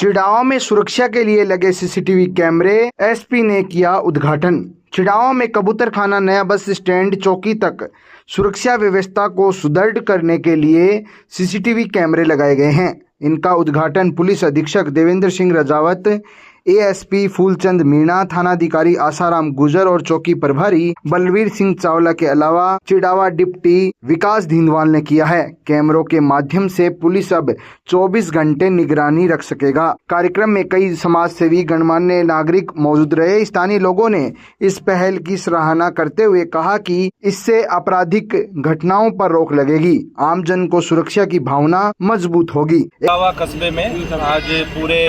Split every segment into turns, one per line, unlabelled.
चिड़ावा में सुरक्षा के लिए लगे सीसीटीवी कैमरे, एसपी ने किया उद्घाटन। चिड़ावा में कबूतरखाना, नया बस स्टैंड, चौकी तक सुरक्षा व्यवस्था को सुदृढ़ करने के लिए सीसीटीवी कैमरे लगाए गए हैं। इनका उद्घाटन पुलिस अधीक्षक देवेंद्र सिंह रजावत, एएसपी फूलचंद मीणा, थानाधिकारी आसाराम गुजर और चौकी प्रभारी बलवीर सिंह चावला के अलावा चिड़ावा डिप्टी विकास धिंदवाल ने किया है। कैमरों के माध्यम से पुलिस अब 24 घंटे निगरानी रख सकेगा। कार्यक्रम में कई समाज सेवी, गणमान्य नागरिक मौजूद रहे। स्थानीय लोगों ने इस पहल की सराहना करते हुए कहा कि इससे आपराधिक घटनाओं पर रोक लगेगी, आमजन को सुरक्षा की भावना मजबूत होगी।
चिड़ावा कस्बे में आज पूरे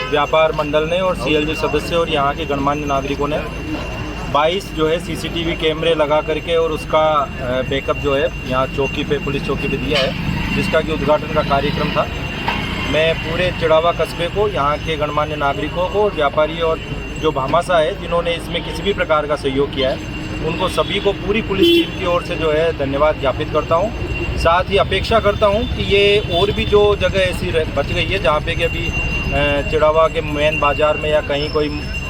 व्यापार मंडल ने और सीएलजी सदस्य और यहाँ के गणमान्य नागरिकों ने 22 जो है सीसीटीवी कैमरे लगा करके और उसका बैकअप जो है यहाँ चौकी पे, पुलिस चौकी पे दिया है, जिसका कि उद्घाटन का कार्यक्रम था। मैं पूरे चिड़ावा कस्बे को, यहाँ के गणमान्य नागरिकों को, व्यापारी और जो भामाशाह है जिन्होंने इसमें किसी भी प्रकार का सहयोग किया है, उनको सभी को पूरी पुलिस टीम की ओर से जो है धन्यवाद ज्ञापित करता हूँ। साथ ही अपेक्षा करता हूँ कि ये और भी जो जगह ऐसी बच गई है जहाँ पे कि अभी चिड़ावा के मेन बाज़ार में या कहीं कोई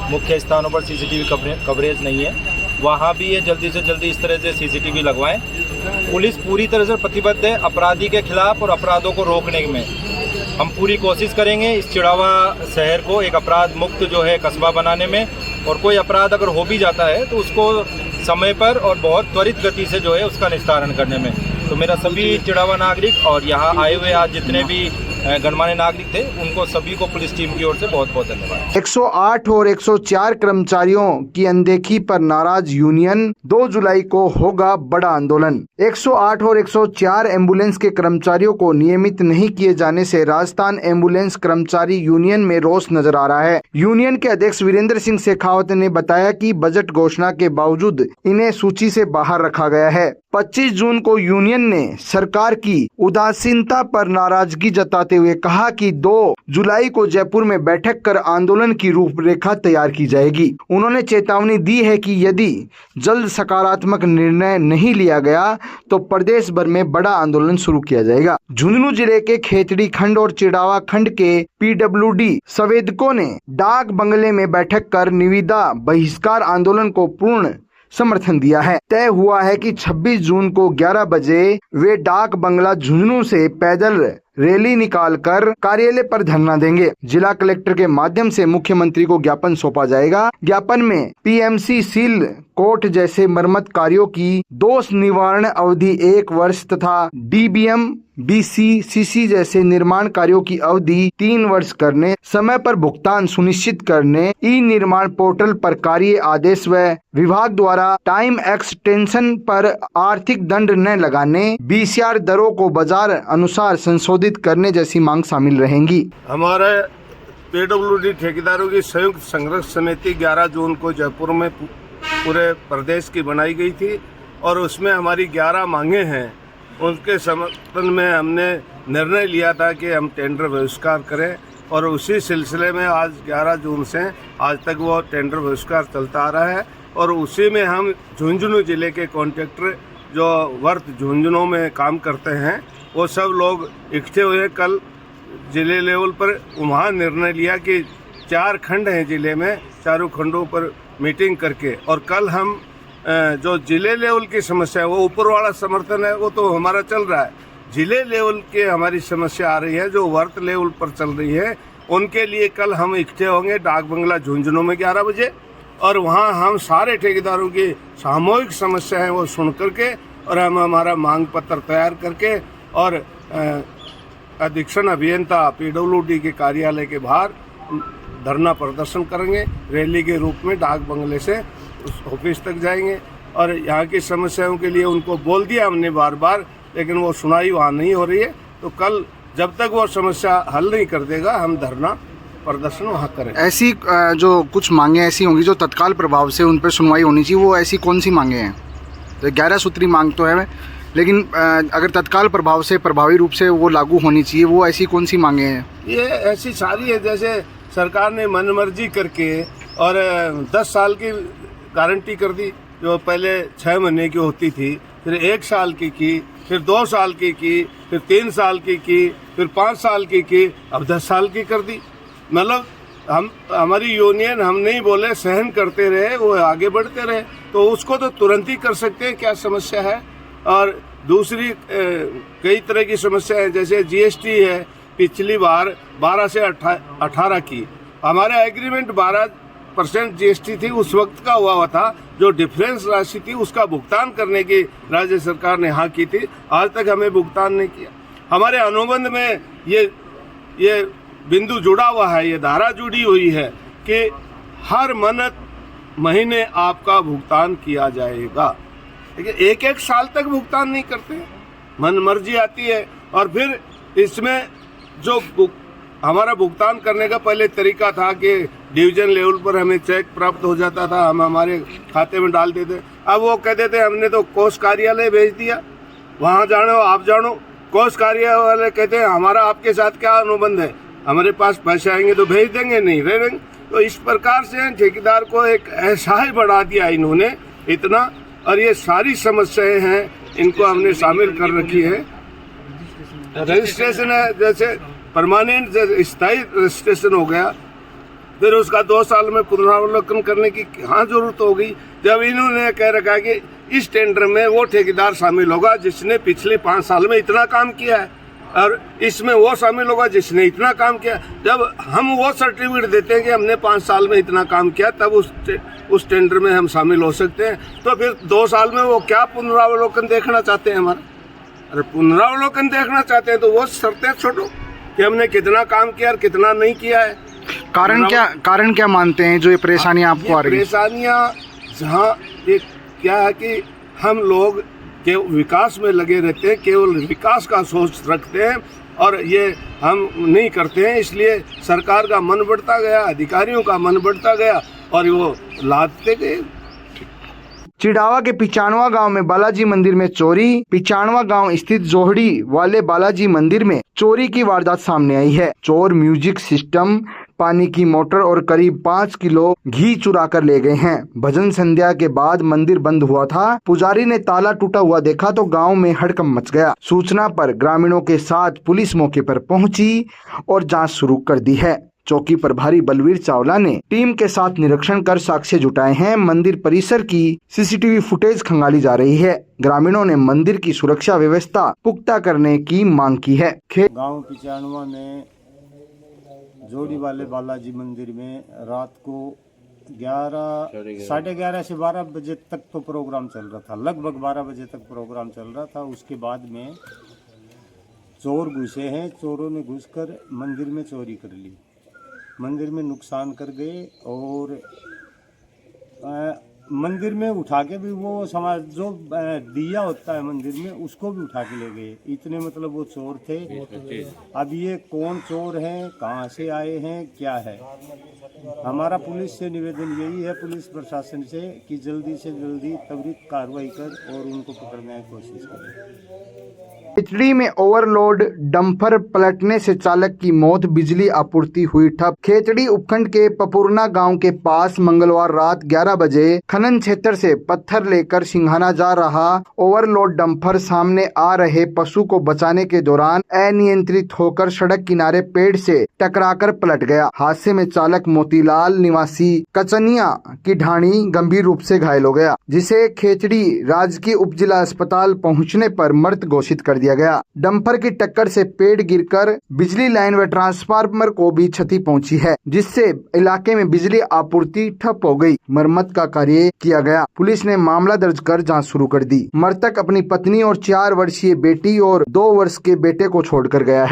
मुख्य स्थानों पर सीसीटीवी कवरेज नहीं है, वहाँ भी ये जल्दी से जल्दी इस तरह से सीसीटीवी लगवाएं। पुलिस पूरी तरह से प्रतिबद्ध है अपराधी के खिलाफ और अपराधों को रोकने में। हम पूरी कोशिश करेंगे इस चिड़ावा शहर को एक अपराध मुक्त जो है कस्बा बनाने में, और कोई अपराध अगर हो भी जाता है तो उसको समय पर और बहुत त्वरित गति से जो है उसका निस्तारण करने में। तो मेरा सभी चिड़ावा नागरिक और यहाँ आए हुए आज जितने भी गणमान्य नागरिक थे, उनको सभी को पुलिस टीम की ओर से बहुत बहुत धन्यवाद।
108 और 104 कर्मचारियों की अनदेखी पर नाराज यूनियन, 2 जुलाई को होगा बड़ा आंदोलन। 108 और 104 एम्बुलेंस के कर्मचारियों को नियमित नहीं किए जाने से राजस्थान एम्बुलेंस कर्मचारी यूनियन में रोष नजर आ रहा है। यूनियन के अध्यक्ष वीरेंद्र सिंह शेखावत ने बताया कि बजट घोषणा के बावजूद इन्हें सूची से बाहर रखा गया है। 25 जून को यूनियन ने सरकार की उदासीनता पर नाराजगी जताते हुए कहा कि 2 जुलाई को जयपुर में बैठक कर आंदोलन की रूपरेखा तैयार की जाएगी। उन्होंने चेतावनी दी है कि यदि जल्द सकारात्मक निर्णय नहीं लिया गया तो प्रदेश भर में बड़ा आंदोलन शुरू किया जाएगा। झुंझुनू जिले के खेतड़ी खंड और चिड़ावा खंड के पीडब्ल्यूडी संवेदकों ने डाक बंगले में बैठक कर निविदा बहिष्कार आंदोलन को पूर्ण समर्थन दिया है। तय हुआ है कि 26 जून को 11 बजे वे डाक बंगला झुंझुनू से पैदल रैली निकालकर कार्यालय पर धरना देंगे। जिला कलेक्टर के माध्यम से मुख्यमंत्री को ज्ञापन सौंपा जाएगा। ज्ञापन में पीएमसी, सील कोर्ट जैसे मरम्मत कार्यों की दोष निवारण अवधि 1 वर्ष तथा डीबीएम, बीसीसीसी जैसे निर्माण कार्यों की अवधि 3 वर्ष करने, समय पर भुगतान सुनिश्चित करने, ई निर्माण पोर्टल पर कार्य आदेश व विभाग द्वारा टाइम एक्सटेंशन पर आर्थिक दंड न लगाने, बीसीआर दरों को बाजार अनुसार संशोधित करने जैसी मांग शामिल रहेंगी।
हमारे पीडब्ल्यूडी ठेकेदारों की संयुक्त संघर्ष समिति 11 जून को जयपुर में पूरे प्रदेश की बनाई गई थी और उसमें हमारी 11 मांगे हैं। उनके समर्थन में हमने निर्णय लिया था कि हम टेंडर बहिष्कार करें और उसी सिलसिले में आज 11 जून से आज तक वो टेंडर बहिष्कार चलता आ रहा है। और उसी में हम झुंझुनू जिले के कॉन्ट्रैक्टर जो वर्त झुंझुनू में काम करते हैं, वो सब लोग इकट्ठे हुए कल जिले लेवल पर। वहाँ निर्णय लिया कि 4 खंड हैं जिले में, चारों खंडों पर मीटिंग करके, और कल हम जो जिले लेवल की समस्या है, वो ऊपर वाला समर्थन है वो तो हमारा चल रहा है, जिले लेवल के हमारी समस्या आ रही है जो वर्त लेवल पर चल रही है, उनके लिए कल हम इकट्ठे होंगे डाक बंगला झुंझुनू में 11 बजे। और वहाँ हम सारे ठेकेदारों की सामूहिक समस्या है वो सुन करके और हम हमारा मांग पत्र तैयार करके और अधीक्षण अभियंता पीडब्ल्यूडी के कार्यालय के बाहर धरना प्रदर्शन करेंगे। रैली के रूप में डाक बंगले से उस ऑफिस तक जाएंगे और यहाँ की समस्याओं के लिए उनको बोल दिया हमने बार बार, लेकिन वो सुनाई वहाँ नहीं हो रही है। तो कल जब तक वो समस्या हल नहीं कर देगा हम धरना प्रदर्शन वहाँ करें।
ऐसी जो कुछ मांगे ऐसी होंगी जो तत्काल प्रभाव से उन पर सुनवाई होनी चाहिए, वो ऐसी कौन सी मांगे हैं? तो 11 सूत्री मांग तो है, लेकिन अगर तत्काल प्रभाव से प्रभावी रूप से वो लागू होनी चाहिए, वो ऐसी कौन सी मांगे हैं?
ये ऐसी सारी है जैसे सरकार ने मनमर्जी करके और 10 साल की गारंटी कर दी, जो पहले 6 महीने की होती थी, फिर 1 साल की, फिर 2 साल की, फिर 3 साल की, फिर 5 साल की, अब 10 साल की कर दी। मतलब हम हमारी यूनियन हम नहीं बोले, सहन करते रहे, वो आगे बढ़ते रहे, तो उसको तो तुरंत ही कर सकते हैं, क्या समस्या है। और दूसरी कई तरह की समस्या है, जैसे जीएसटी है, पिछली बार 12 से 18 की, हमारा एग्रीमेंट 12% जीएसटी थी, उस वक्त का हुआ था, जो डिफरेंस राशि थी उसका भुगतान करने की राज्य सरकार ने हाँ की थी, आज तक हमें भुगतान नहीं किया। हमारे अनुबंध में ये बिंदु जुड़ा हुआ है, ये धारा जुड़ी हुई है कि हर महीने आपका भुगतान किया जाएगा, लेकिन एक साल तक भुगतान नहीं करते, मन मर्जी आती है। और फिर इसमें जो हमारा भुगतान करने का पहले तरीका था कि डिवीजन लेवल पर हमें चेक प्राप्त हो जाता था, हम हमारे खाते में डाल देते। अब वो कह देते हमने तो कोष कार्यालय भेज दिया, वहाँ जानो आप जानो। कोष कार्यालय वाले कहते हैं हमारा आपके साथ क्या अनुबंध है, हमारे पास पैसे आएंगे तो भेज देंगे, नहीं रहेंगे। तो इस प्रकार से ठेकेदार को एक ऐसा ही बढ़ा दिया इन्होंने इतना, और ये सारी समस्याएं हैं, इनको हमने शामिल कर रखी है। रजिस्ट्रेशन है, जैसे परमानेंट स्थायी रजिस्ट्रेशन हो गया, फिर उसका 2 साल में पुनरावलोकन करने की हाँ जरूरत हो गई, जब इन्होंने कह रखा कि इस टेंडर में वो ठेकेदार शामिल होगा जिसने पिछले 5 साल में इतना काम किया है, और इसमें वो शामिल होगा जिसने इतना काम किया। जब हम वो सर्टिफिकेट देते हैं कि हमने 5 साल में इतना काम किया, तब उस टेंडर में हम शामिल हो सकते हैं। तो फिर 2 साल में वो क्या पुनरावलोकन देखना चाहते हैं हमारा? अरे पुनरावलोकन देखना चाहते हैं तो वो शर्तें छोड़ो कि हमने कितना काम किया और कितना नहीं किया है।
कारण क्या मानते हैं जो ये परेशानियां आपको आ रही हैं?
परेशानियां जहाँ एक क्या है कि हम लोग के विकास में लगे रहते हैं, केवल विकास का सोच रखते हैं, और ये हम नहीं करते हैं। इसलिए सरकार का मन बढ़ता गया, अधिकारियों का मन बढ़ता गया, और वो लादते गए।
चिड़ावा के पिचानवा गांव में बालाजी मंदिर में चोरी। पिचानवा गांव स्थित जोहड़ी वाले बालाजी मंदिर में चोरी की वारदात सामने आई है। चोर म्यूजिक सिस्टम, पानी की मोटर और करीब 5 किलो घी चुरा कर ले गए हैं। भजन संध्या के बाद मंदिर बंद हुआ था। पुजारी ने ताला टूटा हुआ देखा तो गांव में हड़कंप मच गया। सूचना पर ग्रामीणों के साथ पुलिस मौके पर पहुंची और जांच शुरू कर दी है। चौकी प्रभारी बलवीर चावला ने टीम के साथ निरीक्षण कर साक्ष्य जुटाए हैं। मंदिर परिसर की सीसीटीवी फुटेज खंगाली जा रही है। ग्रामीणों ने मंदिर की सुरक्षा व्यवस्था पुख्ता करने की मांग की है।
गांव पिचानवा में जोड़ी वाले बालाजी मंदिर में रात को 11, 11:30 से 12 बजे तक तो प्रोग्राम चल रहा था, लगभग 12 बजे तक प्रोग्राम चल रहा था। उसके बाद में चोर घुसे हैं। चोरों ने घुसकर मंदिर में चोरी कर ली, मंदिर में नुकसान कर गए, और मंदिर में उठा के भी वो समाज जो दिया होता है मंदिर में उसको भी उठा के ले गए। इतने मतलब वो चोर थे। अब ये कौन चोर हैं, कहाँ से आए हैं, क्या है? हमारा पुलिस से निवेदन यही है, पुलिस प्रशासन से, कि जल्दी से जल्दी त्वरित कार्रवाई कर और उनको पकड़ने की कोशिश करें।
खेचड़ी में ओवरलोड डंपर पलटने से चालक की मौत, बिजली आपूर्ति हुई ठप। खेचड़ी उपखंड के पपुरना गांव के पास मंगलवार रात 11 बजे खनन क्षेत्र से पत्थर लेकर सिंघाना जा रहा ओवरलोड डंपर सामने आ रहे पशु को बचाने के दौरान अनियंत्रित होकर सड़क किनारे पेड़ से टकराकर पलट गया। हादसे में चालक मोतीलाल निवासी कचनिया की ढाणी गंभीर रूप से घायल हो गया, जिसे खेचड़ी राजकीय उप जिला अस्पताल पहुंचने पर मृत घोषित कर दिया गया। डंपर की टक्कर से पेड़ गिरकर बिजली लाइन व ट्रांसफार्मर को भी क्षति पहुंची है, जिससे इलाके में बिजली आपूर्ति ठप हो गई। मरम्मत का कार्य किया गया। पुलिस ने मामला दर्ज कर जांच शुरू कर दी। मृतक अपनी पत्नी और 4 वर्षीय बेटी और 2 वर्ष के बेटे को छोड़कर गया है।